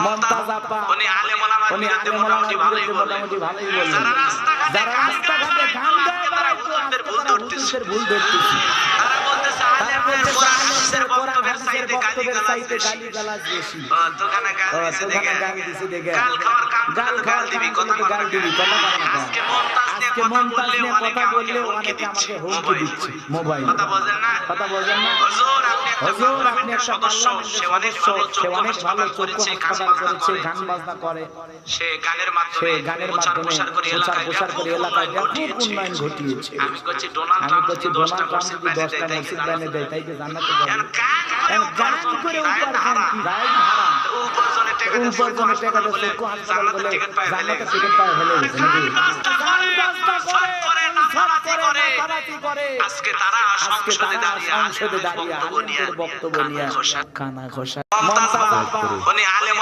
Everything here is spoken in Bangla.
মমতাজ আপা উনি আলেম ওলামার বিরুদ্ধে মোটামুটি ভালোই বলেন। যারা রাস্তাঘাটে গান গায় তারা হুজুরদের ভুল ধরতেছে। তারা বলতেছে আলেমদের কোরআন হাদিসের বক্তব্যের চাইতে গালিগালাজ বেশি। দোকানে গাল দিছে দেখে গাল খাওয়ার কাম করলে গাল দিবি, কথা দিবি। আজকে মমতাজ নিয়ে কথা বললে অনেকে আমাকে হুমকি দিচ্ছে মোবাইল। কথা বলেন না হুজুর আপনি একটা সদস্য, সে অনেক ভালো চোখ করেছে, গান বাজনা করে, সে গানের মাধ্যমে প্রচার করে এলাকায় ব্যাপক উন্নয়ন ঘটিয়েছে। আমি কইছি ডোনাল্ড ট্রাম্প যদি 10টা মসজিদ বানিয়ে দেয় তাইকে জান্নাতে যাবে। গান করে উপার্জন কি রাইট হারাম, উপার্জনের টাকা বলে জান্নাতের টিকিট পায় ফেলে গেছে। আজকে তারা সংসদে দাঁড়িয়ে আলেমদের বক্তব্য নিয়ে কানা ঘোষা। মমতাজ আপা উনি আলেম